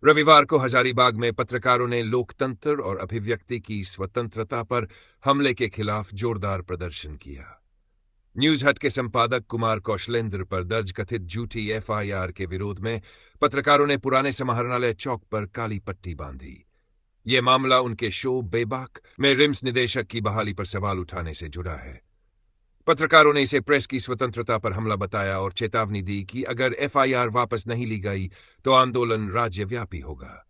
रविवार को हजारीबाग में पत्रकारों ने लोकतंत्र और अभिव्यक्ति की स्वतंत्रता पर हमले के खिलाफ जोरदार प्रदर्शन किया। न्यूज हट के संपादक कुमार कौशलेंद्र पर दर्ज कथित झूठी एफआईआर के विरोध में पत्रकारों ने पुराने समाहरणालय चौक पर काली पट्टी बांधी। ये मामला उनके शो बेबाक में रिम्स निदेशक की बहाली पर सवाल उठाने से जुड़ा है। पत्रकारों ने इसे प्रेस की स्वतंत्रता पर हमला बताया और चेतावनी दी कि अगर एफआईआर वापस नहीं ली गई तो आंदोलन राज्यव्यापी होगा।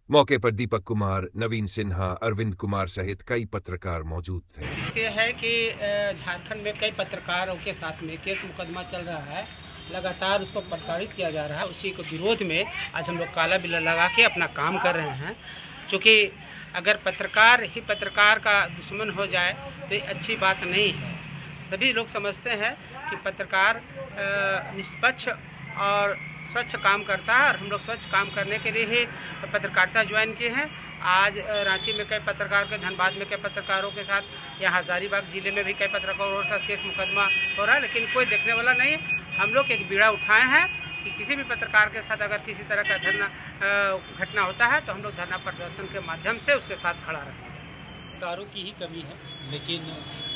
मौके पर दीपक कुमार, नवीन सिन्हा, अरविंद कुमार सहित कई पत्रकार मौजूद थे। ये है कि झारखंड में कई पत्रकारों के साथ में केस मुकदमा चल रहा है, लगातार उसको प्रताड़ित किया जा रहा है। उसी के विरोध में आज हम लोग काला बिल्ला लगा के अपना काम कर रहे हैं। क्योंकि अगर पत्रकार ही पत्रकार का दुश्मन हो जाए तो ये अच्छी बात नहीं है। सभी लोग समझते हैं कि पत्रकार निष्पक्ष और स्वच्छ काम करता है और हम लोग स्वच्छ काम करने के लिए ही पत्रकारिता ज्वाइन किए हैं। आज रांची में कई पत्रकार के, धनबाद में कई पत्रकारों के साथ, यहाँ हजारीबाग जिले में भी कई पत्रकारों के साथ केस मुकदमा हो रहा है, लेकिन कोई देखने वाला नहीं है। हम लोग एक बीड़ा उठाए हैं कि किसी भी पत्रकार के साथ अगर किसी तरह का घटना होता है तो हम लोग धरना प्रदर्शन के माध्यम से उसके साथ खड़ा रहें। पत्रकारों की ही कमी है, लेकिन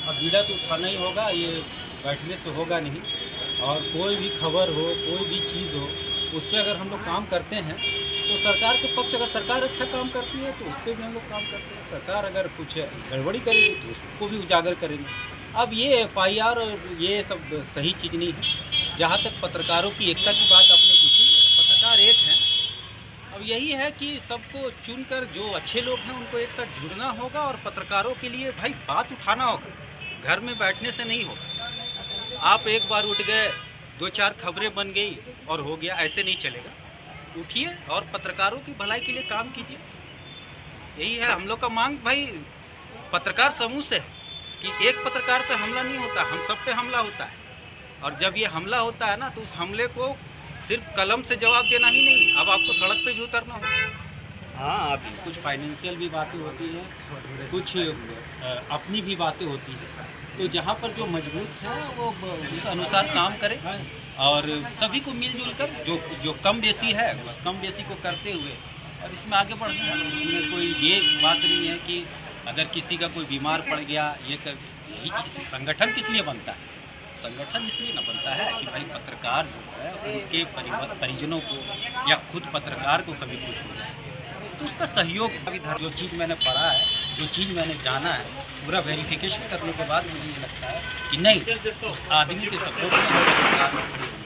अब बीड़ा तो उठाना ही होगा, ये बैठने से होगा नहीं। और कोई भी खबर हो, कोई भी चीज़ हो, उस पर अगर हम लोग काम करते हैं तो सरकार के पक्ष, अगर सरकार अच्छा काम करती है तो उस पर भी हम लोग काम करते हैं। सरकार अगर कुछ गड़बड़ी करेगी तो उसको भी उजागर करेंगे। अब ये एफआईआर और ये सब सही चीज़ नहीं है। जहाँ तक पत्रकारों की एकता की बात आपने पूछी, पत्रकार एक हैं। अब यही है कि सबको चुनकर जो अच्छे लोग हैं उनको एक साथ जुड़ना होगा और पत्रकारों के लिए भाई बात उठाना होगा। घर में बैठने से नहीं होगा। आप एक बार उठ गए, 2-4 खबरें बन गई और हो गया, ऐसे नहीं चलेगा। उठिए और पत्रकारों की भलाई के लिए काम कीजिए। यही है हम लोग का मांग भाई पत्रकार समूह से है कि एक पत्रकार पे हमला नहीं होता, हम सब पे हमला होता है। और जब ये हमला होता है ना तो उस हमले को सिर्फ कलम से जवाब देना ही नहीं, अब आपको सड़क पे भी उतरना होगा। हाँ, अभी कुछ फाइनेंशियल भी बातें होती हैं, कुछ अपनी भी बातें होती हैं। तो जहाँ पर जो मजबूत है वो उस अनुसार काम करे और सभी को मिलजुल कर जो कम बेसी है उस कम बेसी को करते हुए और इसमें आगे बढ़ना है। इसमें कोई ये बात नहीं है कि अगर किसी का कोई बीमार पड़ गया, यही संगठन किस लिए बनता है? संगठन इसलिए न बनता है कि भाई पत्रकार जो है उनके परिजनों को या खुद पत्रकार को कभी कुछ हो जाए तो उसका सहयोग। अभी जो चीज़ मैंने पढ़ा है, जो चीज़ मैंने जाना है, पूरा वेरिफिकेशन करने के बाद मुझे ये लगता है कि नहीं, उस आदमी के सपोर्ट में